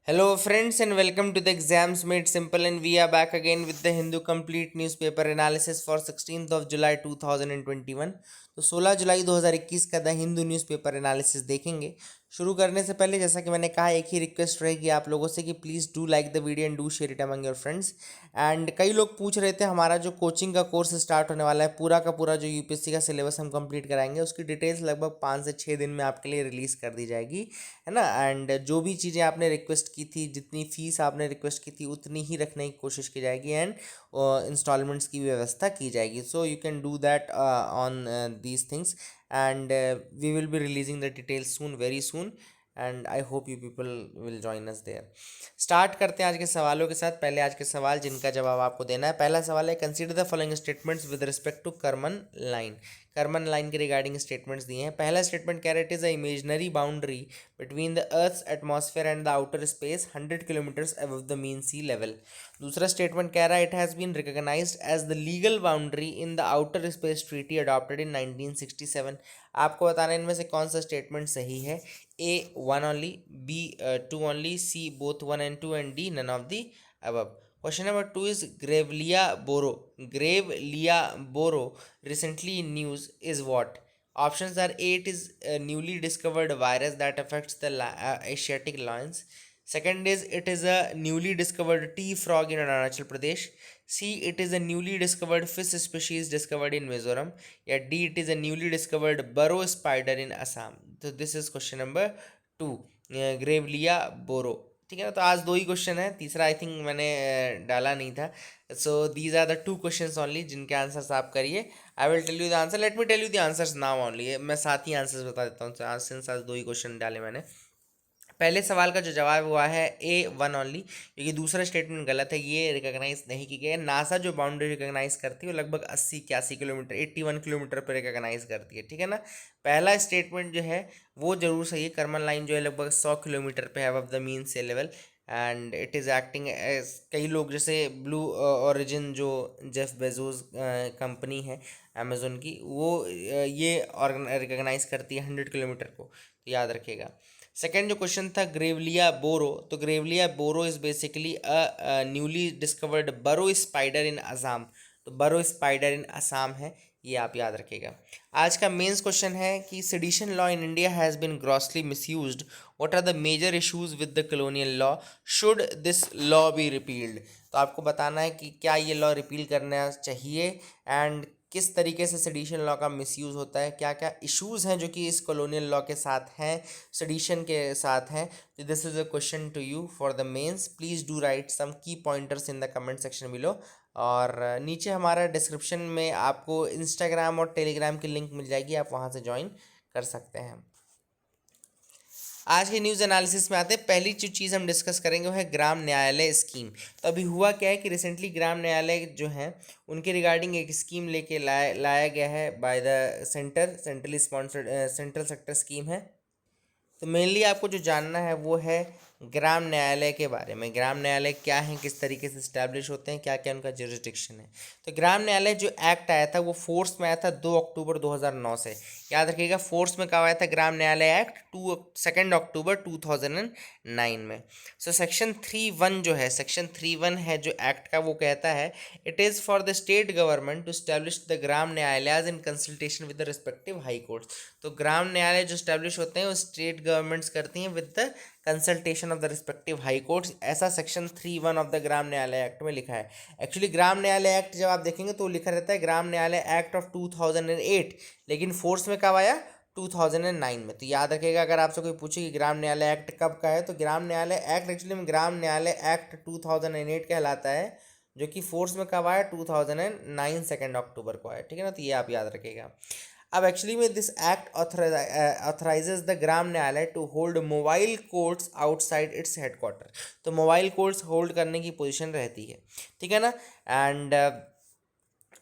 Hello, friends, and welcome to the Exams Made Simple. And we are back again with the Hindu Complete Newspaper Analysis for 16th of July 2021. तो 16 जुलाई 2021 का the Hindu newspaper analysis देखेंगे। शुरू करने से पहले जैसा कि मैंने कहा, एक ही रिक्वेस्ट रहेगी आप लोगों से कि please do like the video and do share it among your friends. And कई लोग पूछ रहे थे हमारा जो कोचिंग का कोर्स स्टार्ट होने वाला है, पूरा का पूरा जो यूपीएससी का सिलेबस हम कंप्लीट कराएंगे, उसकी डिटेल्स लगभग 5 से 6 दिन में आपके लिए रिलीज़ कर दी जाएगी, है ना। एंड जो भी चीज़ें आपने रिक्वेस्ट की थी, जितनी फीस आपने रिक्वेस्ट की थी, उतनी ही रखने की कोशिश की जाएगी एंड इंस्टॉलमेंट्स की व्यवस्था की जाएगी। So you can do that on these things and we will be releasing the details soon, very soon, and I hope you people will join us there. Start करते हैं आज के सवालों के साथ। पहले आज के सवाल जिनका जवाब आपको देना है। पहला सवाल है, consider the following statements with respect to Karman line. Karman line के रिगार्डिंग स्टेटमेंट्स दिए हैं। पहला स्टेटमेंट कह रहा है, it is a imaginary boundary between the earth's atmosphere and the outer space 100 kilometres above the mean sea level. दूसरा statement कह रहा है, it has been recognised as the legal boundary in the outer space treaty adopted in 1967। आपको बताना है इनमें से कौन सा स्टेटमेंट सही है। A 1 only, B 2 only, C both 1 and 2, and D none of the above. Question number 2 is Grevlia Boro. Grevlia Boro recently in news is what? Options are: A, it is a newly discovered virus that affects the Asiatic lions. Second is, it is a newly discovered tea frog in Arunachal Pradesh. C, it is a newly discovered fish species discovered in Mizoram. या D, it is a newly discovered burrow spider in Assam. तो this is question number 2, ग्रेवलिया बोरो। ठीक है ना। तो आज दो ही question है, तीसरा आई थिंक मैंने डाला नहीं था। So these are the 2 questions only जिनके आंसर्स आप करिए। I will tell you the answer, let me tell you the answers now only. मैं साथ ही आंसर्स बता देता हूँ, सिंस आज दो ही क्वेश्चन डाले मैंने। पहले सवाल का जो जवाब हुआ है A1 ओनली, क्योंकि दूसरा स्टेटमेंट गलत है, ये रिकॉग्नाइज नहीं की गई है। नासा जो बाउंड्री रिकॉग्नाइज करती है वो लगभग 80-81 किलोमीटर, 81 किलोमीटर पर रिकॉग्नाइज करती है। ठीक है ना। पहला स्टेटमेंट जो है वो जरूर सही है। कर्मन लाइन जो है लगभग 100 किलोमीटर पे है above the mean sea level, and it is acting as, कई लोग जैसे ब्लू ओरिजिन जो जेफ बेजोस कंपनी है अमेजोन की, वो ये रिकॉग्नाइज करती है 100 किलोमीटर को, तो याद रखिएगा। सेकेंड जो क्वेश्चन था ग्रेवलिया बोरो, तो Gravelia boro is basically a newly discovered burrow spider in Assam. तो बरो स्पाइडर इन असम है, ये आप याद रखिएगा। आज का मेंस क्वेश्चन है कि sedition law in India has been grossly misused, what are the major issues with the colonial law, should this law be repealed. तो आपको बताना है कि क्या ये लॉ रिपील करना चाहिए एंड किस तरीके से सेडिशन लॉ का मिसयूज़ होता है, क्या क्या इश्यूज़ हैं जो कि इस कॉलोनियल लॉ के साथ हैं, सेडिशन के साथ हैं। तो this is a question to you for the mains. Please do write some key pointers in the comment section below. और नीचे हमारा डिस्क्रिप्शन में आपको इंस्टाग्राम और टेलीग्राम की लिंक मिल जाएगी, आप वहाँ से ज्वाइन कर सकते हैं। आज के न्यूज़ एनालिसिस में आते हैं। पहली जो चीज़ हम डिस्कस करेंगे वो है ग्राम न्यायालय स्कीम। तो अभी हुआ क्या है कि रिसेंटली ग्राम न्यायालय जो हैं उनके रिगार्डिंग एक स्कीम लेके लाया गया है by the centrally sponsored central sector scheme है। तो मेनली आपको जो जानना है वो है ग्राम न्यायालय के बारे में। ग्राम न्यायालय क्या है, किस तरीके से इस्टेब्लिश होते हैं, क्या क्या उनका जुरिस्डिक्शन है। तो ग्राम न्यायालय जो एक्ट आया था वो फोर्स में आया था 2 अक्टूबर 2009 से। याद रखिएगा, फोर्स में कब आया था ग्राम न्यायालय एक्ट? 2 अक्टूबर 2009 में। सो सेक्शन 3(1) जो है, सेक्शन 3(1) है जो एक्ट का, वो कहता है it is for the state government to establish the Gram Nyayalaya in consultation with the respective high courts. तो ग्राम न्यायालय जो स्टैब्लिश होते हैं वो स्टेट गवर्नमेंट्स करती हैं with the consultation of the respective high courts. ऐसा सेक्शन 3(1) ऑफ द ग्राम न्यायालय एक्ट में लिखा है। एक्चुअली ग्राम न्यायालय एक्ट जब आप देखेंगे तो लिखा रहता है ग्राम न्यायालय एक्ट ऑफ 2008, लेकिन फोर्स में कब आया? 2009 में। तो याद रखिएगा, अगर आपसे कोई पूछे कि ग्राम न्यायालय एक्ट कब का है, तो ग्राम न्यायालय एक्ट एक्चुअली में ग्राम न्यायालय एक्ट 2008 कहलाता है, जो कि फोर्स में कब आया? 2009 2 अक्टूबर को आया। ठीक है ना। तो ये आप याद रखिएगा। अब एक्चुअली में this act authorises the Gram Nyayalaya to hold mobile courts outside its headquarter. तो मोबाइल कोर्ट्स होल्ड करने की पोजीशन रहती है। ठीक है ना। एंड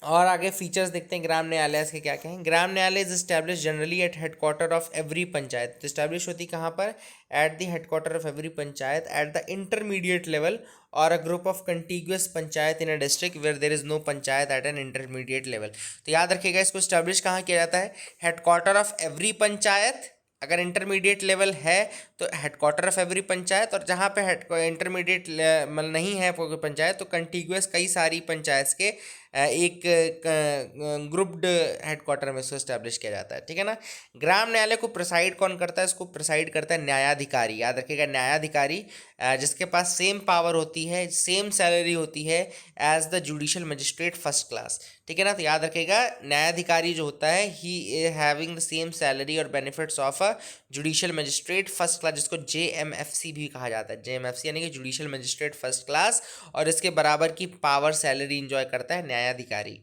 और आगे फीचर्स देखते हैं ग्राम न्यायालय के क्या क्या हैं। Gram Nyayalaya is establish generally at headquarter of every panchayat. तो स्टैब्लिश होती कहाँ पर? At the headquarter of every panchayat at the intermediate level और a group of contiguous panchayat in a district where there is no panchayat at an intermediate level. तो याद रखिएगा, इसको establish कहाँ किया जाता है? हेडक्वार्टर ऑफ एवरी पंचायत अगर इंटरमीडिएट लेवल है तो हेडक्वार्टर ऑफ एवरी पंचायत, और जहाँ पे इंटरमीडिएट मतलब नहीं है कोई पंचायत तो कंटिग्यूअस कई सारी पंचायत के एक ग्रुप्ड हेडक्वार्टर में इसको इस्टेब्लिश किया जाता है, ठीक है ना। ग्राम न्यायालय को प्रिसाइड कौन करता है? इसको प्रिसाइड करता है न्यायाधिकारी। याद रखिएगा, न्यायाधिकारी जिसके पास सेम पावर होती है, सेम सैलरी होती है as the judicial magistrate first class, ठीक है ना। तो याद रखिएगा, न्यायाधिकारी जो होता है he having the same salary और benefits of a judicial magistrate first class, जिसको JMFC भी कहा जाता है। JMFC यानी कि जुडिशियल मजिस्ट्रेट फर्स्ट क्लास, और इसके बराबर की पावर सैलरी इंजॉय करता है न्यायाधिकारी।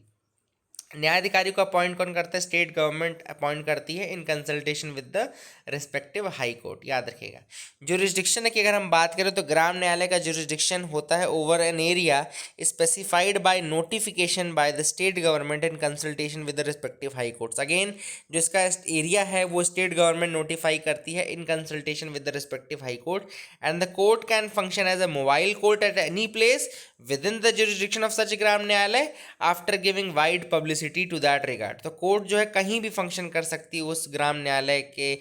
न्यायाधिकारी को अपॉइंट कौन करता है? स्टेट गवर्नमेंट अपॉइंट करती है in consultation with the respective high court. याद रखिएगा, जुरिस्डिक्शन की अगर हम बात करें तो ग्राम न्यायालय का जुरिस्डिक्शन होता है over an area specified by notification by the state government in consultation with the respective high courts. Again जो इसका एरिया है वो स्टेट गवर्नमेंट नोटिफाई करती है in consultation with the respective high court, and the court can function as a mobile court at any place within the jurisdiction of such Gram Nyayalaya after giving wide publicity to that regard. तो court जो है कहीं भी function कर सकती है उस ग्राम न्यायालय के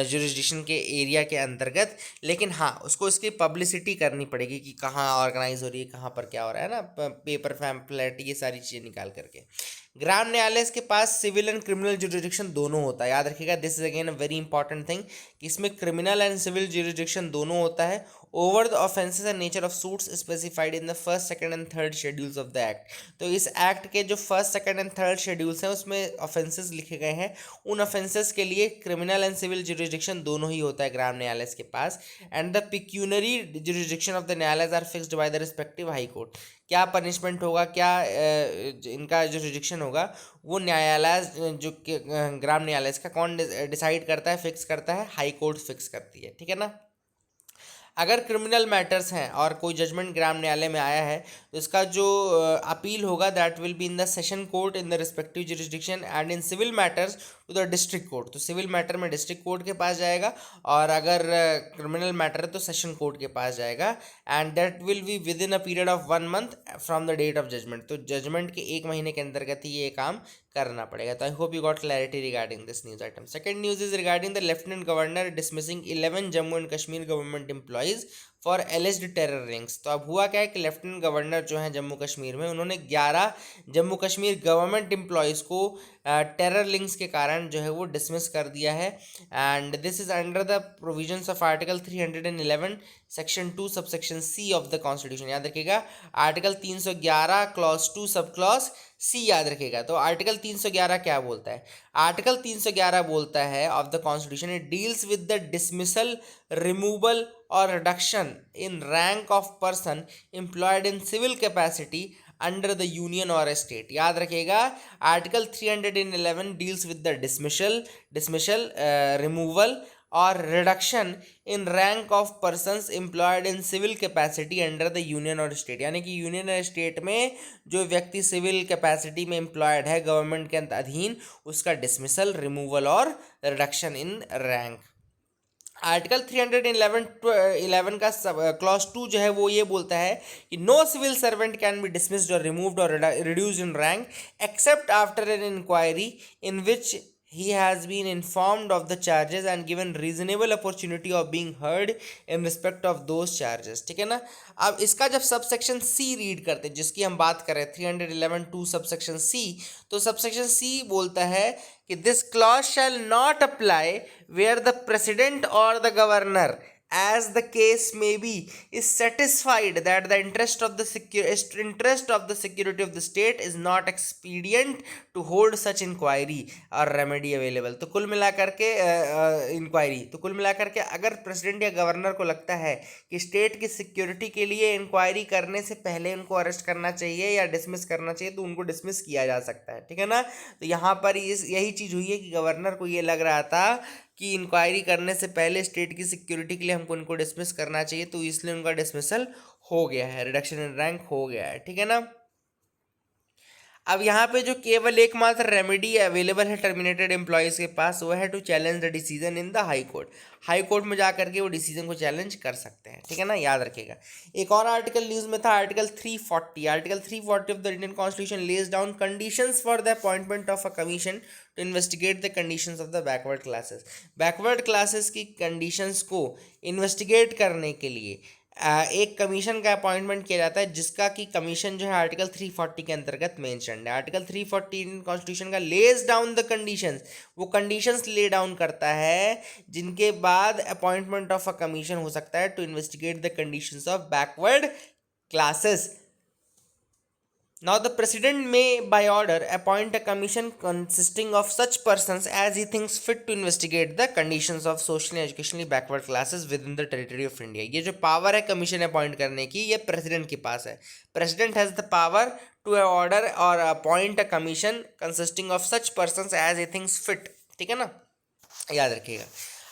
जुरिस्डिक्शन के एरिया के अंतर्गत, लेकिन हाँ उसको इसकी पब्लिसिटी करनी पड़ेगी कि कहाँ ऑर्गेनाइज हो रही है, कहाँ पर क्या हो रहा है ना, पेपर पैम्पलेट ये सारी चीज़ें निकाल करके। ग्राम न्यायालय के पास सिविल एंड क्रिमिनल जुरिस्डिक्शन दोनों होता है। याद रखिएगा, this is again a very important thing कि इसमें क्रिमिनल एंड सिविल जुरिस्डिक्शन दोनों होता है over the offences and nature of suits specified in the first, second and third schedules of the act. तो इस एक्ट के जो first, second and third schedules हैं उसमें ऑफेंसेस लिखे गए हैं, उन ऑफेंसेस के लिए क्रिमिनल एंड सिविल जुरिस्डिक्शन दोनों ही होता है ग्राम न्यायालय के पास। And the pecuniary jurisdiction of the Nyayalaya are fixed by the respective high court. क्या पनिशमेंट होगा, क्या इनका जुरिस्डिक्शन होगा, वो न्यायालय जो ग्राम न्यायालय का कौन डिसाइड करता है, फिक्स करता है? हाई कोर्ट फिक्स करती है, ठीक है ना। अगर क्रिमिनल मैटर्स हैं और कोई जजमेंट ग्राम न्यायालय में आया है तो इसका जो अपील होगा that will be in the session court in the respective jurisdiction, and in civil matters to the district court. तो सिविल मैटर में डिस्ट्रिक्ट कोर्ट के पास जाएगा, और अगर क्रिमिनल मैटर है तो सेशन कोर्ट के पास जाएगा, and that will be within a period of 1 month from the date of judgement. तो जजमेंट के 1 महीने के अंतर्गत ही ये काम करना पड़ेगा। तो आई hope you got clarity regarding this news item. Second news is regarding the lieutenant governor dismissing 11 Jammu and Kashmir government employees for एलिज्ड terror rings. तो अब हुआ क्या है कि लेफ्टिनेंट गवर्नर जो है जम्मू कश्मीर में, उन्होंने 11 जम्मू कश्मीर गवर्नमेंट एम्प्लॉयज़ को टेरर लिंक्स के कारण जो है वो डिसमिस कर दिया है, and this is under the provisions of article 311 section 2 sub section C of the constitution. याद रखिएगा, article 311 clause 2 sub clause C याद रखिएगा। तो आर्टिकल 311 क्या बोलता है? आर्टिकल 311 बोलता है of the constitution, it deals with the dismissal, removal और reduction in rank of person employed in civil capacity under the union और स्टेट। याद रखिएगा, article 311 deals with the dismissal, removal और reduction in rank of persons employed in civil capacity under the union और state. यानी कि union और state में जो व्यक्ति सिविल कैपेसिटी में एम्प्लॉयड है गवर्नमेंट के अधीन, उसका डिसमिसल, रिमूवल और रिडक्शन इन रैंक। आर्टिकल 311 का क्लॉज 2 जो है वो ये बोलता है कि no civil servant can be dismissed और रिमूव्ड और reduced in rank except after an inquiry in which he has been informed of the charges and given reasonable opportunity of being heard in respect of those charges। ठीक है ना। अब इसका जब subsection सी read करते हैं, जिसकी हम बात करें 311(2) सबसेक्शन सी, तो सबसेक्शन सी बोलता है कि this clause shall not apply where the president और the governor as the case may be is satisfied that the interest of the security of the state is not expedient to hold such inquiry or remedy available। तो कुल मिलाकर के inquiry, तो कुल मिलाकर के अगर प्रेसिडेंट या गवर्नर को लगता है कि स्टेट की सिक्योरिटी के लिए इंक्वायरी करने से पहले उनको अरेस्ट करना चाहिए या डिसमिस करना चाहिए, तो उनको डिसमिस किया जा सकता है, ठीक है ना। तो यहाँ पर यही चीज़ हुई है कि गवर्नर को ये लग रहा था कि इंक्वायरी करने से पहले स्टेट की सिक्योरिटी के लिए हमको इनको डिसमिस करना चाहिए, तो इसलिए उनका डिसमिसल हो गया है, रिडक्शन इन रैंक हो गया है, ठीक है ना। अब यहाँ पे जो केवल एकमात्र रेमेडी अवेलेबल है टर्मिनेटेड एम्प्लॉयज़ के पास, वो है to challenge the decision in the high court. High court में जा करके वो डिसीजन को चैलेंज कर सकते हैं, ठीक है ना, याद रखिएगा। एक और आर्टिकल न्यूज़ में था, article 340। Article 340 of the Indian constitution lays down conditions for the appointment of a commission to investigate the conditions of the backward classes. Backward classes की कंडीशंस को इन्वेस्टिगेट करने के लिए एक कमीशन का अपॉइंटमेंट किया जाता है, जिसका कि कमीशन जो है आर्टिकल 340 के अंतर्गत मेंशन्ड है। आर्टिकल 340 इंडियन कॉन्स्टिट्यूशन का लेज डाउन द कंडीशंस, वो कंडीशंस ले डाउन करता है जिनके बाद अपॉइंटमेंट ऑफ अ कमीशन हो सकता है to investigate the conditions of backward classes. Now the president may by order appoint a commission consisting of such persons as he thinks fit to investigate the conditions of socially and educationally backward classes within the territory of India। ये जो power है commission appoint करने की, ये president के पास है। President has the power to order और appoint a commission consisting of such persons as he thinks fit, ठीक है ना, याद रखिएगा।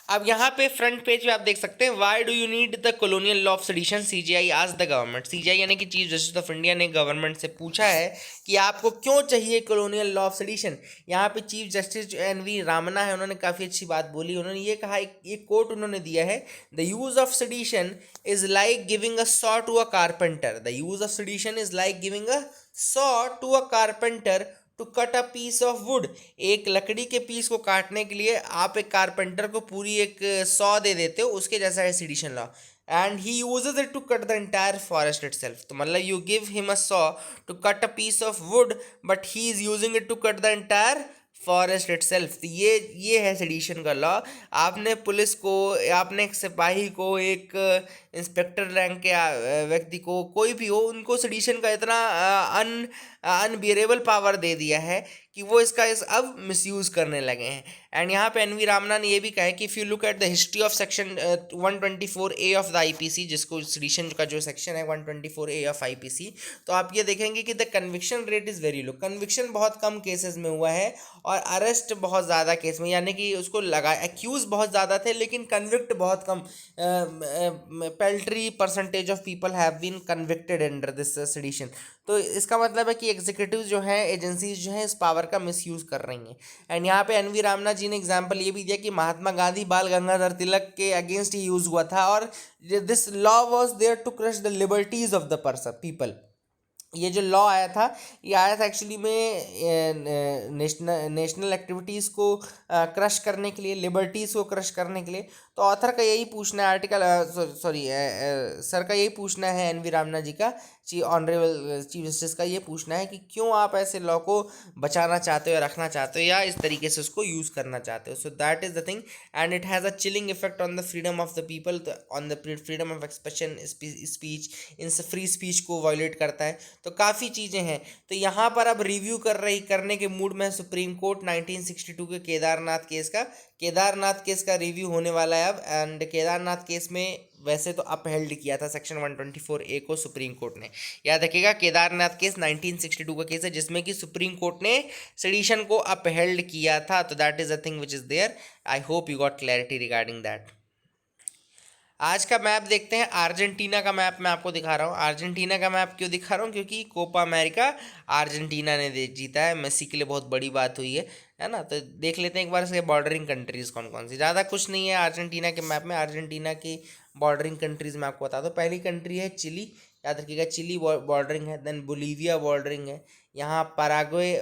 अब यहाँ पे फ्रंट पेज पे आप देख सकते हैं, why do you need the colonial law of sedition, CGI आज द गवर्नमेंट। सीजीआई यानी कि चीफ जस्टिस ऑफ इंडिया ने गवर्नमेंट से पूछा है कि आपको क्यों चाहिए कॉलोनियल लॉ ऑफ सेडिशन। यहाँ पे चीफ जस्टिस एन.वी. रामना है, उन्होंने काफ़ी अच्छी बात बोली। उन्होंने ये कहा, एक कोट उन्होंने दिया है, the use of sedition is like giving a saw to a carpenter. The use of sedition is like giving a saw to a carpenter to cut a piece of wood. एक लकड़ी के piece को काटने के लिए आप एक carpenter को पूरी एक सॉ दे देते हो, उसके जैसा है sedition law. And he uses it to cut the entire forest itself. तो मतलब you give him a saw to cut a piece of wood, but he is using it to cut the entire forest itself. तो ये है sedition का law. आपने police को, आपने एक सिपाही को, एक इंस्पेक्टर रैंक के व्यक्ति को, कोई भी हो, उनको सेडिशन का इतना अनबियरेबल पावर दे दिया है कि वो इसका अब मिसयूज़ करने लगे हैं। एंड यहाँ पे एन.वी. रामना ने ये भी कहा है कि if you look at the history of section 124A of the IPC, जिसको सेडिशन का जो सेक्शन है 124A ऑफ आईपीसी, तो आप ये देखेंगे कि the conviction rate is very low. Conviction बहुत कम केसेस में हुआ है और अरेस्ट बहुत ज़्यादा केस में, यानी कि उसको लगा एक्यूज़ बहुत ज़्यादा थे लेकिन कन्विक्ट बहुत कम। Paltry percentage of people have been convicted under this sedition. तो इसका मतलब है कि एग्जीक्यूटिव जो है, एजेंसीज जो है, इस पावर का मिसयूज़ कर रही हैं। एंड यहाँ पे एन.वी. रामना जी ने एग्जांपल ये भी दिया कि महात्मा गांधी बाल गंगाधर तिलक के अगेंस्ट ही यूज़ हुआ था, और this law was there to crush the liberties of the person people. ये जो लॉ आया था, ये आया था एक्चुअली में नेशनल एक्टिविटीज़ को क्रश करने के लिए, लिबर्टीज़ को क्रश करने के लिए। तो ऑथर का यही पूछना है, आर्टिकल सॉरी सर का यही पूछना है, एन.वी. रामना जी का, ऑनरेबल चीफ जस्टिस का ये पूछना है कि क्यों आप ऐसे लॉ को बचाना चाहते हो या रखना चाहते हो या इस तरीके से उसको यूज़ करना चाहते हो। सो that is the thing, and it has a chilling effect on the freedom of the people, on the freedom of expression, speech, in free speech को वायलेट करता है। तो काफ़ी चीज़ें हैं। तो यहाँ पर अब रिव्यू करने के मूड में सुप्रीम कोर्ट 1962 के केदारनाथ केस का रिव्यू होने वाला है अब। एंड केदारनाथ केस में वैसे तो अपहेल्ड किया था सेक्शन 124A को सुप्रीम कोर्ट ने। याद रखिएगा, केदारनाथ केस 1962 का केस है जिसमें कि सुप्रीम कोर्ट ने सेडिशन को अपहेल्ड किया था। तो that is a thing which is there. I hope you got clarity regarding that. आज का मैप देखते हैं। अर्जेंटीना का मैप मैं आपको दिखा रहा हूँ। अर्जेंटीना का मैप क्यों दिखा रहा हूँ? क्योंकि कोपा अमेरिका अर्जेंटीना ने जीता है। मेसी के लिए बहुत बड़ी बात हुई है ना। तो देख लेते हैं एक बार इसके बॉर्डरिंग कंट्रीज़ कौन कौन सी। ज़्यादा कुछ नहीं है अर्जेंटीना के मैप में। अर्जेंटीना की बॉर्डरिंग कंट्रीज़ मैं आपको बता दूँ। पहली कंट्री है चिली, याद रखिएगा, चिली बॉर्डरिंग है। देन बोलीविया बॉर्डरिंग है। यहाँ पैराग्वे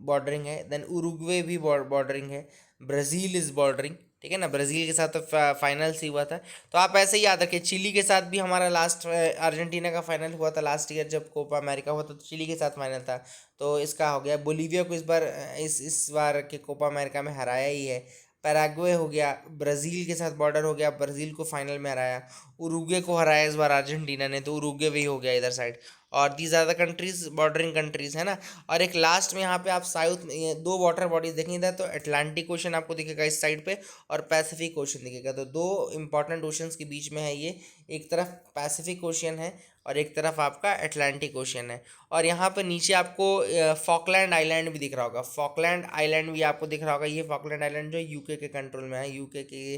बॉर्डरिंग है। देन उरुग्वे भी बॉर्डरिंग है। ब्राज़ील इज़ बॉर्डरिंग, ठीक है ना। ब्राज़ील के साथ तो फाइनल से हुआ था। तो आप ऐसे ही याद रखिए, चिली के साथ भी हमारा लास्ट अर्जेंटीना का फाइनल हुआ था लास्ट ईयर जब कोपा अमेरिका हुआ था, तो चिली के साथ फाइनल था। तो इसका हो गया। बोलीविया को इस बार के कोपा अमेरिका में हराया ही है। पैराग्वे हो गया, ब्राज़ील के साथ बॉर्डर हो गया, ब्राज़ील को फाइनल में हराया। उरुग्वे को हराया इस बार अर्जेंटीना ने, तो उरुग्वे भी हो गया इधर साइड। और these are the countries, bordering countries, है ना। और एक लास्ट में यहाँ पे आप साउथ में दो वाटर बॉडीज देखेंगे, तो अटलांटिक ओशन आपको दिखेगा इस साइड पे और पैसिफिक ओशन दिखेगा। तो दो इंपॉर्टेंट ओशंस के बीच में है ये। एक तरफ पैसिफिक ओशन है और एक तरफ आपका अटलांटिक ओशन है। और यहाँ पर नीचे आपको फॉकलैंड आइलैंड भी दिख रहा होगा। फॉकलैंड आइलैंड भी आपको दिख रहा होगा। ये फॉकलैंड आइलैंड जो यूके के कंट्रोल में है, यूके के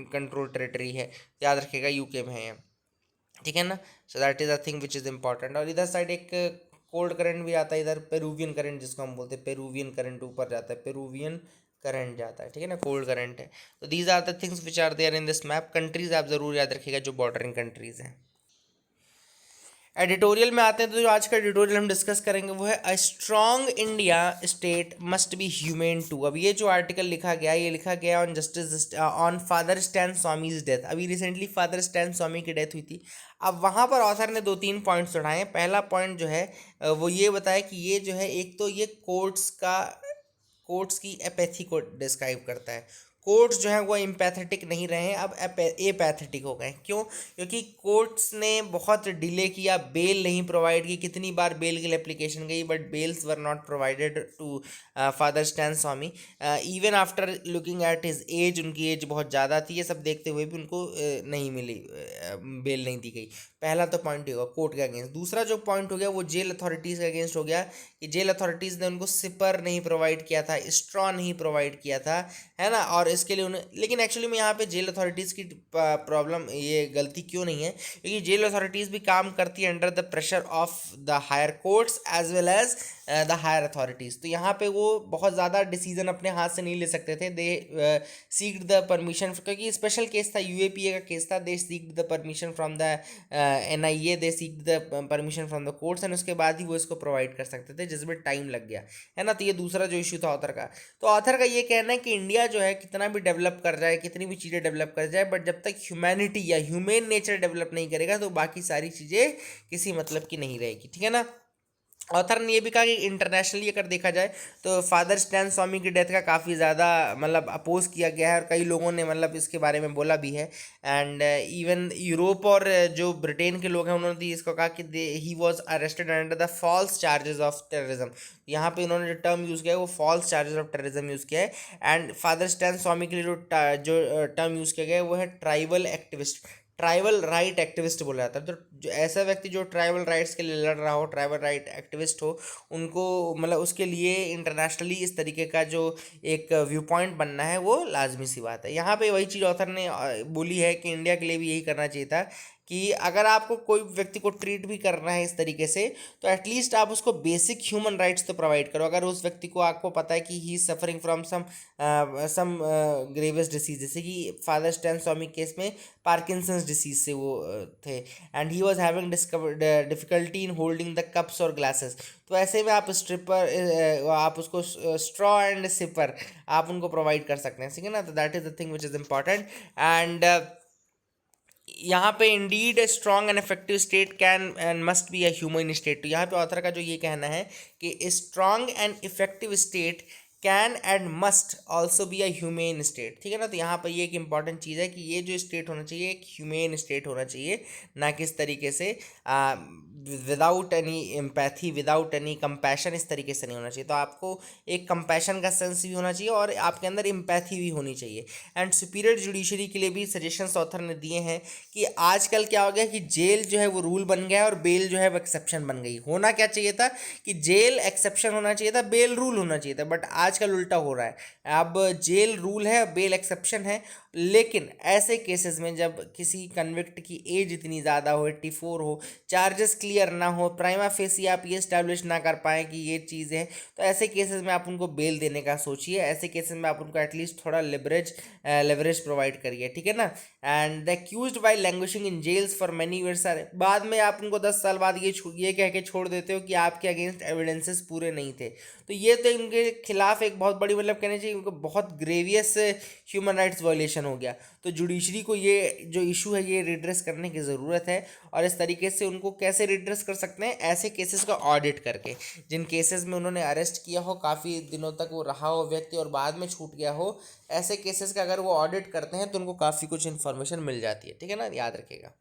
कंट्रोल टेरिटरी है, याद रखिएगा यूके में है ये, ठीक है ना। सो that is a thing which is important. और इधर साइड एक कोल्ड करंट भी आता है इधर, पेरूवियन करंट जिसको हम बोलते हैं, पेरूवियन करंट ऊपर जाता है, पेरूवियन करंट जाता है, ठीक है ना, कोल्ड करंट है। तो these are the things which are there in this map. Countries आप जरूर याद रखिएगा जो बॉर्डरिंग कंट्रीज हैं। एडिटोरियल में आते हैं, तो जो आज का एडिटोरियल हम डिस्कस करेंगे वो है a strong India state must be humane too. अब ये जो आर्टिकल लिखा गया, ये लिखा गया on justice on father Stan Swamy's death. अभी रिसेंटली फादर स्टैन स्वामी की डेथ हुई थी। अब वहाँ पर ऑथर ने 2-3 पॉइंट्स उठाए। पहला पॉइंट जो है वो ये बताया कि ये जो है, एक तो ये कोर्ट्स की एपैथी को डिस्क्राइब करता है। कोर्ट्स जो हैं वो एम्पैथेटिक नहीं रहे हैं, अब एपैथेटिक हो गए। क्यों? क्योंकि कोर्ट्स ने बहुत डिले किया, बेल नहीं प्रोवाइड की। कितनी बार बेल के लिए एप्लीकेशन गई, but bails were not provided to father stand Swamy. Even after looking at his age, उनकी एज बहुत ज़्यादा थी, ये सब देखते हुए भी उनको नहीं मिली, बेल नहीं दी गई। पहला तो पॉइंट होगा कोर्ट के अगेंस्ट। दूसरा जो पॉइंट हो गया वो जेल अथॉरिटीज़ के अगेंस्ट हो गया कि जेल अथॉरिटीज़ ने उनको सिपर नहीं प्रोवाइड किया था, स्ट्रॉ नहीं प्रोवाइड किया था, है ना। और इसके लिए उन्हें, लेकिन एक्चुअली में यहाँ पे जेल अथॉरिटीज़ की प्रॉब्लम, ये गलती क्यों नहीं है, क्योंकि जेल अथॉरिटीज़ भी काम करती है under the pressure of the higher courts as well as the higher authorities. तो यहाँ पे वो बहुत ज़्यादा डिसीजन अपने हाथ से नहीं ले सकते थे। दे सीक्ड द परमिशन, क्योंकि स्पेशल केस था, यूएपीए का केस था। They seeked the permission from the NIA, they seeked the permission from the courts, and उसके बाद ही वो इसको प्रोवाइड कर सकते थे, जिसमें टाइम लग गया, है ना। तो ये दूसरा जो इशू था ऑथर का। तो ऑथर का ये कहना है कि इंडिया जो है कितना भी डेवलप कर जाए, कितनी भी चीज़ें डेवलप कर जाए, बट जब तक ह्यूमैनिटी या ह्यूमेन नेचर डेवलप नहीं करेगा तो बाकी सारी चीज़ें किसी मतलब की नहीं रहेगी, ठीक है ना। ऑथर ने ये भी कहा कि इंटरनेशनली अगर देखा जाए तो फादर स्टैन स्वामी की डेथ का काफ़ी ज़्यादा मतलब अपोज किया गया है, और कई लोगों ने मतलब इसके बारे में बोला भी है। एंड इवन यूरोप और जो ब्रिटेन के लोग हैं उन्होंने भी इसको कहा कि he was arrested under the false charges of terrorism. यहाँ पे उन्होंने जो टर्म यूज़ किया है वो false charges of terrorism use किया है। एंड फादर स्टैन स्वामी के लिए जो टर्म यूज़ किया गया है वो है tribal activist, tribal right activist बोला जाता है। तो जो ऐसा व्यक्ति जो ट्राइबल राइट्स के लिए लड़ रहा हो, ट्राइबल राइट एक्टिविस्ट हो, उनको मतलब उसके लिए इंटरनेशनली इस तरीके का जो एक व्यू पॉइंट बनना है वो लाजमी सी बात है। यहाँ पे वही चीज़ ऑथर ने बोली है कि इंडिया के लिए भी यही करना चाहिए था कि अगर आपको कोई व्यक्ति को ट्रीट भी करना है इस तरीके से, तो एटलीस्ट आप उसको बेसिक ह्यूमन राइट्स तो प्रोवाइड करो। अगर उस व्यक्ति को आपको पता है कि he is suffering from some grievous disease, जैसे कि फादर स्टैन स्वामी केस में पार्किंसंस डिसीज से वो थे, and he was having difficulty in holding the cups और ग्लासेस, तो ऐसे में आप आप उसको स्ट्रॉ एंड सिपर आप उनको प्रोवाइड कर सकते हैं, ठीक है ना। तो that is the thing which is important. And यहाँ पे Indeed strong and effective state can and must be a human state. तो यहाँ पे ऑथर का जो ये कहना है कि strong and effective state can and must also be a humane state, ठीक है ना। तो यहाँ पर ये एक इंपॉर्टेंट चीज़ है कि ये जो स्टेट होना चाहिए एक ह्यूमेन स्टेट होना चाहिए, ना किस तरीके से without any empathy, without any compassion, इस तरीके से नहीं होना चाहिए। तो आपको एक कंपैशन का सेंस भी होना चाहिए और आपके अंदर एम्पैथी भी होनी चाहिए। एंड सुपीरियर जुडिशरी के लिए भी सजेशंस ऑथर ने दिए हैं कि आजकल क्या हो गया कि जेल जो है वो रूल बन गया है और बेल जो है वो एक्सेप्शन बन गई। होना क्या चाहिए था कि जेल एक्सेप्शन होना चाहिए था, बेल रूल होना चाहिए था, बट आजकल उल्टा हो रहा है। अब जेल रूल है, बेल एक्सेप्शन है। लेकिन ऐसे केसेस में जब किसी कन्विक्ट की एज इतनी ज़्यादा हो, 84 हो, चार्जेस क्लियर ना हो, प्राइमा फेसी आप ये स्टैब्लिश ना कर पाएँ कि ये चीज़ है, तो ऐसे केसेस में आप उनको बेल देने का सोचिए। ऐसे केसेस में आप उनको एटलीस्ट थोड़ा लेवरेज प्रोवाइड करिए, ठीक है ना। And the accused by languishing in jails for many years are, बाद में आप उनको 10 साल बाद ये कह के छोड़ देते हो कि आपके अगेंस्ट एविडेंसेस पूरे नहीं थे। तो ये तो इनके खिलाफ एक बहुत बड़ी मतलब कहना चाहिए उनको बहुत ग्रेवियस ह्यूमन राइट्स वायलेशन हो गया। तो जुडिशरी को ये जो इशू है ये रिड्रेस करने की ज़रूरत है। और इस तरीके से उनको कैसे रिड्रेस कर सकते हैं, ऐसे केसेस का ऑडिट करके, जिन केसेस में उन्होंने अरेस्ट किया हो, काफ़ी दिनों तक वो रहा हो व्यक्ति और बाद में छूट गया हो, ऐसे केसेस का अगर वो ऑडिट करते हैं तो उनको काफ़ी कुछ इन्फॉर्मेशन मिल जाती है, ठीक है ना, याद रखिएगा।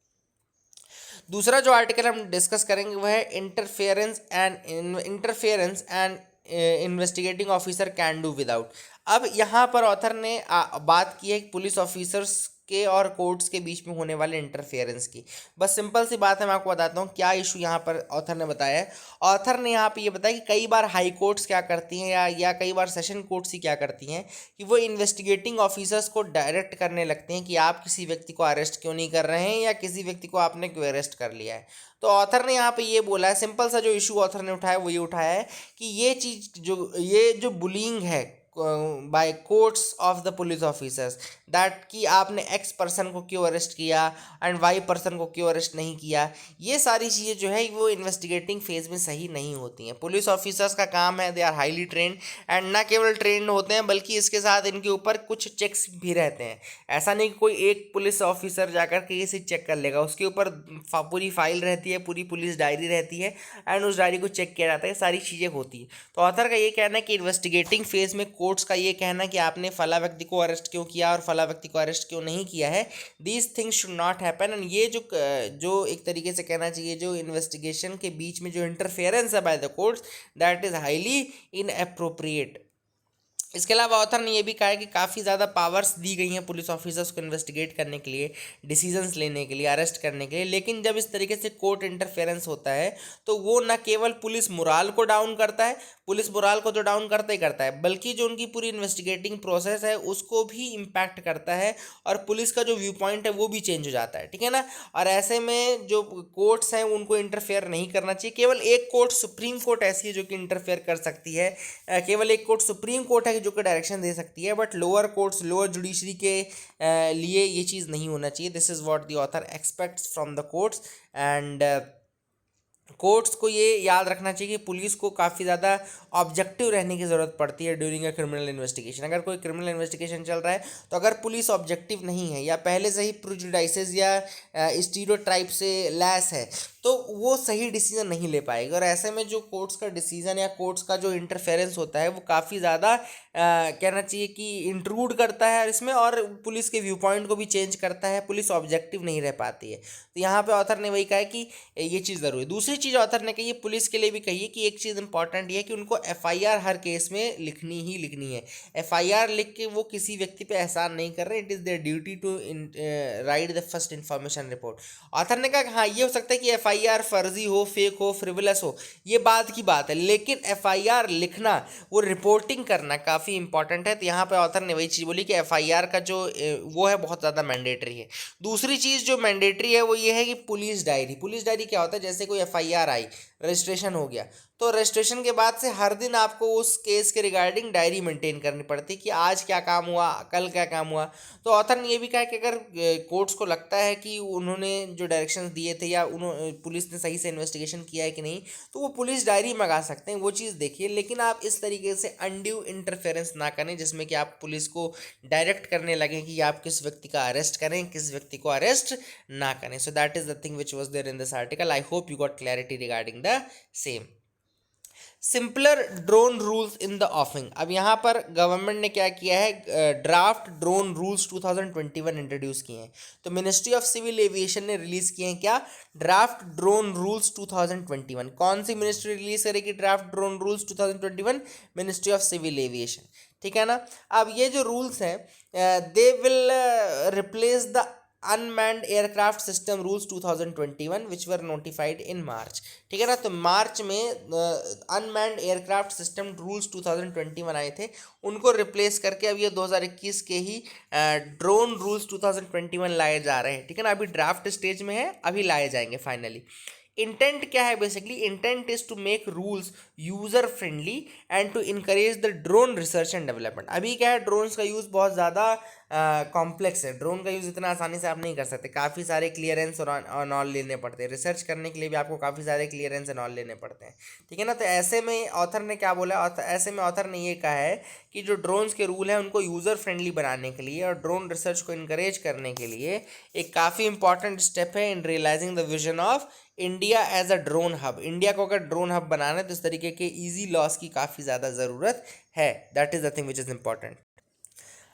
दूसरा जो आर्टिकल हम डिस्कस करेंगे वह है interference and investigating officer can do without. अब यहाँ पर ऑथर ने बात की है कि पुलिस ऑफिसर्स के और कोर्ट्स के बीच में होने वाले इंटरफेरेंस की। बस सिंपल सी बात है, मैं आपको बताता हूँ क्या इशू यहाँ पर ऑथर ने बताया है। ऑथर ने यहाँ पे ये बताया कि कई बार हाई कोर्ट्स क्या करती हैं या कई बार सेशन कोर्ट्स ही क्या करती हैं कि वो इन्वेस्टिगेटिंग ऑफिसर्स को डायरेक्ट करने लगते हैं कि आप किसी व्यक्ति को अरेस्ट क्यों नहीं कर रहे हैं या किसी व्यक्ति को आपने क्यों अरेस्ट कर लिया है। तो ऑथर ने यहाँ पे ये बोला है, सिंपल सा जो इशू ऑथर ने उठाया वो ये उठाया है कि ये जो बुलिंग है by courts of the police officers, that कि आपने एक्स पर्सन को क्यों अरेस्ट किया एंड वाई पर्सन को क्यों अरेस्ट नहीं किया, ये सारी चीज़ें जो है वो इन्वेस्टिगेटिंग फेज में सही नहीं होती हैं। पुलिस ऑफिसर्स का काम है, they are highly trained and ना केवल ट्रेंड होते हैं बल्कि इसके साथ इनके ऊपर कुछ चेक्स भी रहते हैं। ऐसा नहीं कि कोई एक पुलिस ऑफिसर जाकर के इसे चेक कर लेगा, उसके ऊपर पूरी फाइल रहती है, पूरी पुलिस डायरी रहती है एंड उस डायरी को चेक किया जाता है, सारी चीज़ें होती है। तो ऑथर का ये कहना है कि इन्वेस्टिगेटिंग फेज में कोर्ट्स का ये कहना कि आपने फला व्यक्ति को अरेस्ट क्यों किया और फला व्यक्ति को अरेस्ट क्यों नहीं किया है, these things should not happen. And ये जो एक तरीके से कहना चाहिए जो इन्वेस्टिगेशन के बीच में जो इंटरफेरेंस है by the courts, that is highly inappropriate. इसके अलावा ऑथर ने यह भी कहा है कि काफ़ी ज़्यादा पावर्स दी गई हैं पुलिस ऑफिसर्स को इन्वेस्टिगेट करने के लिए, डिसीजंस लेने के लिए, अरेस्ट करने के लिए, लेकिन जब इस तरीके से कोर्ट इंटरफेरेंस होता है तो वो न केवल पुलिस मोराल को डाउन करता है, पुलिस मोराल को तो डाउन करता ही करता है, बल्कि जो उनकी पूरी इन्वेस्टिगेटिंग प्रोसेस है उसको भी इम्पैक्ट करता है और पुलिस का जो व्यू पॉइंट है वो भी चेंज हो जाता है, ठीक है ना। और ऐसे में जो कोर्ट्स हैं उनको इंटरफेयर नहीं करना चाहिए। केवल एक कोर्ट, सुप्रीम कोर्ट ऐसी है जो कि इंटरफेयर कर सकती है, केवल एक कोर्ट सुप्रीम कोर्ट है जो कि डायरेक्शन दे सकती है, but lower courts, lower judiciary के लिए ये चीज़ नहीं होना चाहिए। This is what the author aspects from the courts and courts को ये याद रखना चाहिए कि पुलिस को काफ़ी ज़्यादा ऑब्जेक्टिव रहने की ज़रूरत पड़ती है ड्यूरिंग अ क्रिमिनल इन्वेस्टिगेशन। अगर कोई क्रिमिनल इन्वेस्टिगेशन चल रहा है तो अगर पुलिस ऑब्जेक्टिव नहीं है या पहले से ही प्रेजुडिसेस या स्टीरियोटाइप से लैस है तो वो सही डिसीजन नहीं ले पाएगी। और ऐसे में जो कोर्ट्स का डिसीजन या कोर्ट्स का जो इंटरफेरेंस होता है वो काफ़ी ज़्यादा कहना चाहिए कि इंट्रूड करता है इसमें, और पुलिस के व्यू पॉइंट को भी चेंज करता है, पुलिस ऑब्जेक्टिव नहीं रह पाती है। तो यहाँ पे ऑथर ने वही कहा है कि ये चीज़ ज़रूरी है। दूसरी चीज़ ऑथर ने कही है पुलिस के लिए भी कही है कि एक चीज़ इंपॉर्टेंट ये है कि उनको एफआईआर हर केस में लिखनी ही लिखनी है। एफआईआर लिख के वो किसी व्यक्ति पे एहसान नहीं कर रहे, it is their duty to write the first information report. Author ने कहा कि हाँ ये हो सकता है कि एफआईआर फर्जी हो, फेक हो, फ्रिवलस हो, ये बात की बात है, लेकिन एफआईआर लिखना, वो रिपोर्टिंग करना काफ़ी इंपॉर्टेंट है। तो यहाँ पे ऑथर ने वही चीज़ बोली कि एफआईआर का जो वो है बहुत ज़्यादा मैंडेटरी है। दूसरी चीज़ जो मैंडेटरी है वो ये है कि पुलिस डायरी। पुलिस डायरी क्या होता है, जैसे कोई एफआईआर आई, रजिस्ट्रेशन हो गया, तो रजिस्ट्रेशन के बाद से हर दिन आपको उस केस के रिगार्डिंग डायरी मेंटेन करनी पड़ती है कि आज क्या काम हुआ, कल क्या काम हुआ। तो ऑथर ने ये भी कहा कि अगर कोर्ट्स को लगता है कि उन्होंने जो डायरेक्शंस दिए थे या पुलिस ने सही से इन्वेस्टिगेशन किया है कि नहीं, तो वो पुलिस डायरी मंगा सकते हैं, वो चीज़ देखिए। लेकिन आप इस तरीके से अनड्यू इंटरफेरेंस ना करें जिसमें कि आप पुलिस को डायरेक्ट करने लगें कि आप किस व्यक्ति का अरेस्ट करें, किस व्यक्ति को अरेस्ट ना करें। So that is the thing which was there in this article. I hope you got clarity regarding the same. Simpler drone rules in the offing. अब यहाँ पर गवर्नमेंट ने क्या किया है, ड्राफ्ट ड्रोन रूल्स 2021 इंट्रोड्यूस किए हैं। तो मिनिस्ट्री ऑफ सिविल एविएशन ने रिलीज किए हैं क्या, ड्राफ्ट ड्रोन रूल्स 2021। कौन सी मिनिस्ट्री रिलीज करेगी draft drone rules 2021? Ministry of civil aviation, ठीक है ना। अब ये जो रूल्स हैं they will replace the unmanned aircraft system rules 2021 which were notified in March, ठीक है ना। तो मार्च में अनमैन्ड एयरक्राफ्ट सिस्टम रूल्स 2021 आए थे, उनको रिप्लेस करके अब ये 2021 के ही ड्रोन रूल्स 2021 लाए जा रहे हैं, ठीक है ना। अभी ड्राफ्ट स्टेज में है, अभी लाए जाएंगे फाइनली। इंटेंट क्या है, basically intent is to make rules user friendly and to encourage the drone research and development. अभी क्या है, ड्रोन्स का यूज़ बहुत ज़्यादा कॉम्प्लेक्स है, ड्रोन का यूज़ इतना आसानी से आप नहीं कर सकते, काफ़ी सारे क्लियरेंस और ऑल लेने पड़ते हैं, रिसर्च करने के लिए भी आपको काफ़ी सारे क्लियरेंस एंड ऑल लेने पड़ते हैं, ठीक है ना। तो ऐसे में ऑथर ने क्या बोला, ऐसे में ऑथर ने ये कहा है कि जो ड्रोन्स के रूल हैं उनको यूज़र फ्रेंडली बनाने के लिए और ड्रोन रिसर्च को इनकरेज करने के लिए एक काफ़ी इंपॉर्टेंट स्टेप है in realising the vision of India as a drone hub. India को अगर ड्रोन हब बनाना है तो इस तरीके के ईजी लॉस की काफ़ी ज़्यादा ज़रूरत है। That is the thing which is important.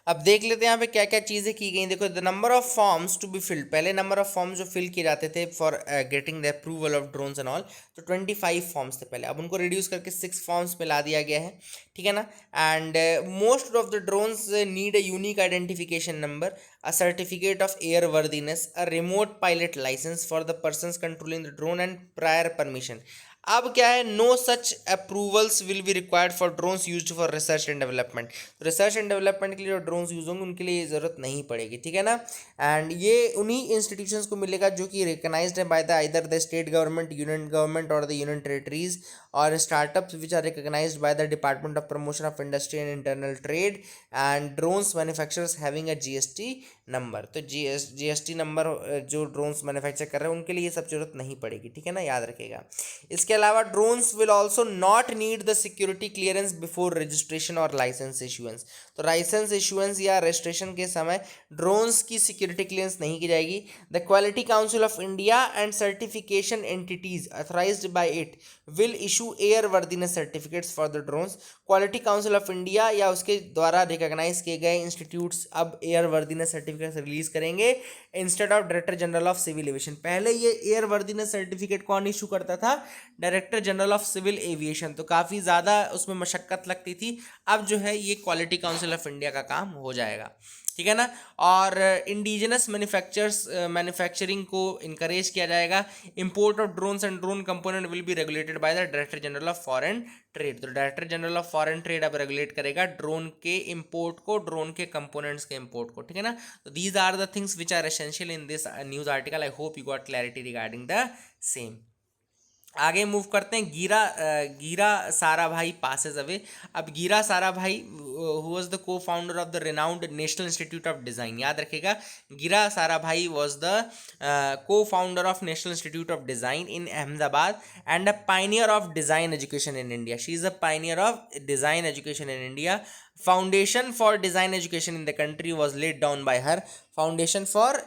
अब देख लेते हैं यहाँ पे क्या क्या चीज़ें की गई। देखो, the number of forms to be filled, पहले नंबर ऑफ फॉर्म्स जो फिल किए जाते थे for getting the approval of drones and all, तो 25 फॉर्म्स थे पहले, अब उनको रिड्यूस करके 6 फॉर्म्स में ला दिया गया है, ठीक है ना। And most of the drones need a unique identification number, a certificate of airworthiness, a remote pilot licence for the persons controlling the drone and prior permission. अब क्या है, no such approvals will be required for drones used for research and development. Research and development के लिए जो drones use होंगे उनके लिए ये ज़रूरत नहीं पड़ेगी, ठीक है ना। एंड ये उन्हीं इंस्टीट्यूशंस को मिलेगा जो कि रिकग्नाइज्ड है by the either the state government, union government और द यूनियन टेरिटरीज, और startups which are recognised by the department of promotion of industry and internal trade, and drones manufacturers having a GST number. तो GST number जो drones manufacture कर रहे हैं उनके लिए ये सब जरूरत नहीं पड़ेगी, ठीक है ना, याद रखिएगा। इसके अलावा drones will also not need the security clearance before registration और लाइसेंस इशुएंस। तो लाइसेंस इशुएंस या रजिस्ट्रेशन के समय ड्रोन्स की सिक्योरिटी क्लियरेंस नहीं की जाएगी। The quality council of India and certification entities authorised by it will issue airworthiness certificates for the drones. Quality council of India या उसके द्वारा रिकॉग्नाइज किए गए इंस्टीट्यूट्स अब एयर वर्दीनेस सर्टिफिकेट रिलीज करेंगे instead of director general of civil aviation. पहले ये airworthiness certificate कौन इशू करता था? Director general of civil aviation. तो काफ़ी ज़्यादा उसमें मशक्क़त लगती थी, अब जो है ये क्वालिटी काउंसिल ऑफ इंडिया का काम हो जाएगा, ठीक है ना। और इंडिजिनस मैन्युफैक्चरिंग को इनकरेज किया जाएगा। Import of drones and drone component will be regulated by the director general of foreign trade. तो director general of foreign trade अब रेगुलेट करेगा ड्रोन के इंपोर्ट को, ड्रोन के कंपोनेंट्स के इंपोर्ट को, ठीक है ना। तो these are the things which are essential in this news article. I hope you got clarity regarding the same. आगे मूव करते हैं। Gira Sarabhai passes away. अब गीरा साराभाई हु वाज द को founder of the renowned national institute of design, याद रखिएगा, गीरा Sarabhai was the को founder of national institute of design in Ahmedabad and a pioneer of design education in India. She is a pioneer of design education in India. Foundation for design education in the country was laid down by her. Foundation for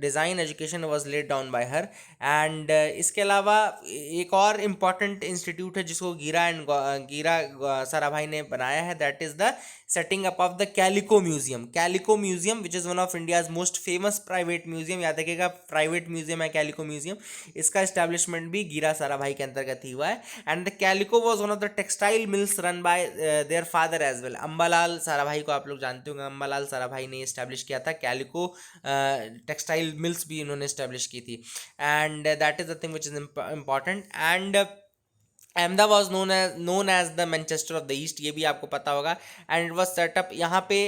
design education was laid down by her. And इसके अलावा एक और important institute है जिसको गीरा साराभाई ने बनाया है, that is the setting up of the Calico museum which is one of India's most famous private museum. याद रखिएगा, प्राइवेट म्यूजियम है कैलिको म्यूजियम। इसका इस्टेब्लिशमेंट भी गीरा साराभाई के अंतर्गत ही हुआ है। And the Calico was one of the textile mills run by their father as well. Ambalal Sarabhai को आप लोग जानते होंगे, अंबालाल साराभाई ने इस्टेब्लिश किया था कैलिको टेक्सटाइल मिल्स भी इन्होंने इस्टेब्लिश की थी। And that is the thing which is important. And Ahmedabad was known as the Manchester of the east, ये भी आपको पता होगा। एंड इट वॉज सेटअप, यहाँ पे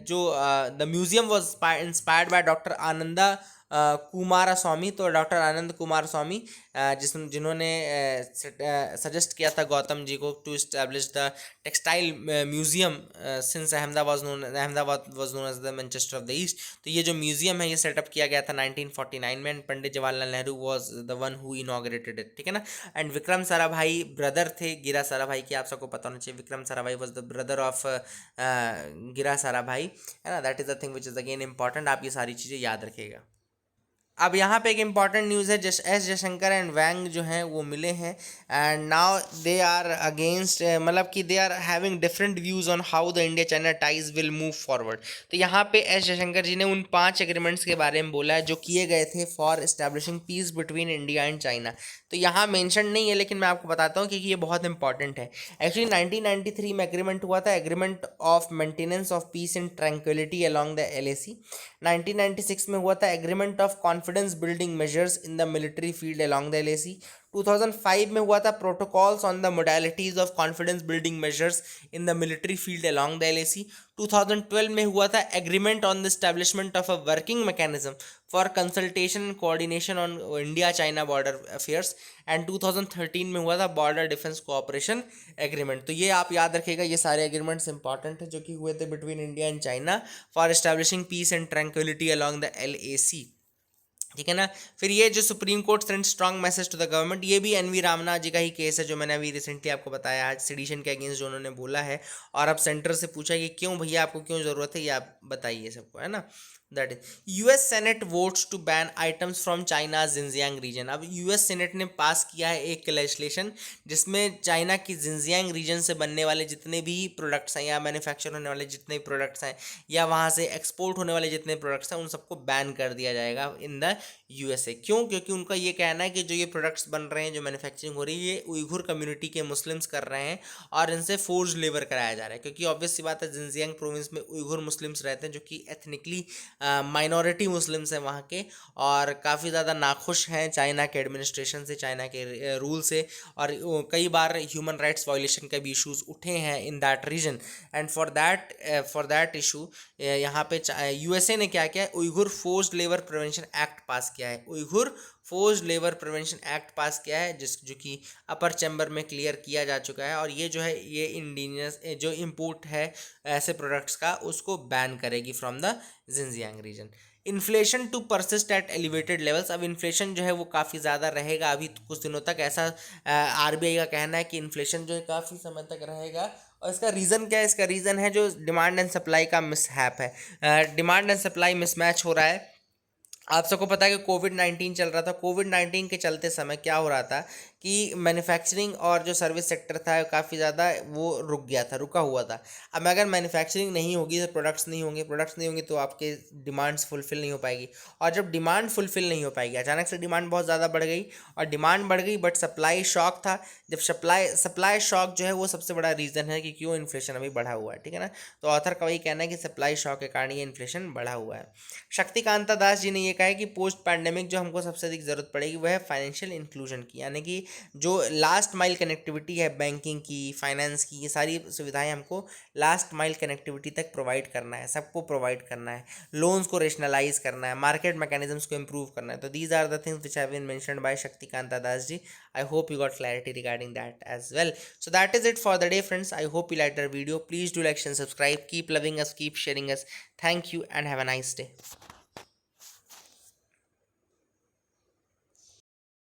जो the museum was inspired by doctor Ananda Coomaraswamy. तो डॉक्टर आनंद कुमार स्वामी जिन्होंने सजेस्ट किया था गौतम जी को to establish the textile museum since Ahmedabad was known as the Manchester of the east. तो ये जो म्यूजियम है ये सेटअप किया गया था 1949 में, and Pandit Jawaharlal Nehru was the one who inaugurated it, ठीक है ना। एंड विक्रम साराभाई ब्रदर थे गिरा साराभाई की, आप सबको पता होना चाहिए। Vikram Sarabhai was the brother of गिरा साराभाई, है ना। That is the thing which is again important, आप ये सारी चीज़ें याद रखिएगा। अब यहाँ पे एक इम्पॉर्टेंट न्यूज़ है, एस जयशंकर एंड वैंग जो हैं वो मिले हैं, and now they are against, मतलब कि they are having different views on how the India China ties will move forward. तो यहाँ पे एस जयशंकर जी ने उन 5 एग्रीमेंट्स के बारे में बोला है जो किए गए थे for establishing peace between India and China. तो यहाँ मेंशन नहीं है, लेकिन मैं आपको बताता हूँ क्योंकि ये बहुत इंपॉर्टेंट है। एक्चुअली 1993 में एग्रीमेंट हुआ था, agreement of maintenance of peace and tranquillity along the LAC। 1996 में हुआ था agreement of confidence building measures in the military field along the LAC। 2005 में हुआ था protocols on the modalities of confidence building measures in the military field along the LAC। 2012 में हुआ था agreement on the establishment of a working mechanism for consultation and coordination on India China border affairs. And 2013 में हुआ था border defence cooperation agreement. तो ये आप याद रखिएगा, ये सारे एग्रीमेंट्स इंपॉर्टेंट है जो कि हुए थे between India and China for establishing peace and tranquillity along the LAC, ठीक है ना। फिर ये जो supreme court send strong message to the government, ये भी NV रामना जी का ही केस है जो मैंने अभी रिसेंटली आपको बताया, आज सेडिशन के अगेंस्ट जो उन्होंने बोला है। और अब सेंटर से पूछा कि क्यों भैया, आपको क्यों ज़रूरत है, ये आप बताइए सबको, है ना। That is US senate votes to ban items from China Xinjiang region. अब यूएस सेनेट ने पास किया है एक लेजिस्लेशन जिसमें चाइना की जिंजियांग रीजन से बनने वाले जितने भी प्रोडक्ट्स हैं या मैन्युफैक्चर होने वाले जितने भी प्रोडक्ट्स हैं या वहाँ से एक्सपोर्ट होने वाले जितने प्रोडक्ट्स हैं उन सबको बैन कर दिया जाएगा इन द यूएसए। क्यों? क्योंकि उनका ये कहना है कि जो ये प्रोडक्ट्स बन रहे हैं, जो मैन्युफैक्चरिंग हो रही है, ये उइघुर कम्युनिटी के मुस्लिम्स कर रहे हैं और इनसे फोर्ज लेबर कराया जा रहा है। क्योंकि ऑब्वियस सी बात है, जिंजियांग प्रोविंस में उइघुर मुस्लिम्स रहते हैं जो कि एथनिकली माइनॉरिटी मुस्लिम्स हैं वहाँ के, और काफ़ी ज़्यादा नाखुश हैं चाइना के एडमिनिस्ट्रेशन से, चाइना के रूल से, और कई बार ह्यूमन राइट्स वायलेशन के भी इशूज़ उठे हैं in that region. And for that issue यहाँ पे यूएसए ने क्या किया है, Uyghur forced labour prevention act pass किया है। Uyghur forced labour prevention act pass किया है जो कि अपर चैम्बर में क्लियर किया जा चुका है, और ये जो है ये इंडिजिनस जो इंपोर्ट है ऐसे प्रोडक्ट्स का उसको बैन करेगी from the Xinjiang region. Inflation to persist at elevated levels. अब इन्फ्लेशन जो है वो काफ़ी ज़्यादा रहेगा अभी कुछ दिनों तक, ऐसा आरबीआई का कहना है कि इन्फ्लेशन जो है काफ़ी समय तक रहेगा। और इसका रीज़न क्या है? इसका रीज़न है जो डिमांड एंड सप्लाई का मिसहैप है, डिमांड एंड सप्लाई मिसमैच हो रहा है। आप सबको पता है कि कोविड-19 चल रहा था। कोविड-19 के चलते समय क्या हो रहा था कि मैन्युफैक्चरिंग और जो सर्विस सेक्टर था काफ़ी ज़्यादा वो रुक गया था, रुका हुआ था। अब अगर मैन्युफैक्चरिंग नहीं होगी तो प्रोडक्ट्स नहीं होंगे तो आपके डिमांड्स फुलफ़िल नहीं हो पाएगी, और जब डिमांड फुलफ़िल नहीं हो पाएगी, अचानक से डिमांड बहुत ज़्यादा बढ़ गई और डिमांड बढ़ गई बट सप्लाई शॉक था। जब सप्लाई शॉक जो है वो सबसे बड़ा रीज़न है कि क्यों इन्फ्लेशन अभी बढ़ा हुआ है, ठीक है ना। तो ऑथर का वही कहना है कि सप्लाई शॉक के कारण ये इन्फ्लेशन बढ़ा हुआ है। शक्तिकांता दास जी ने ये कहा है कि पोस्ट पैंडेमिक जो हमको सबसे अधिक ज़रूरत पड़ेगी वह है फाइनेंशियल इंक्लूजन की, यानी कि जो लास्ट माइल कनेक्टिविटी है बैंकिंग की, फाइनेंस की, ये सारी सुविधाएं हमको लास्ट माइल कनेक्टिविटी तक प्रोवाइड करना है, सबको प्रोवाइड करना है, लोन्स को रेशनलाइज करना है, मार्केट मैकेनिज्म्स को इम्प्रूव करना है। तो these are the things which have been mentioned by Shaktikanta Das ji. I hope you got clarity regarding that as well. So that is it for the day, friends. I hope you liked our video. Please do like and subscribe. Keep loving us, keep sharing us. Thank you and have a nice day.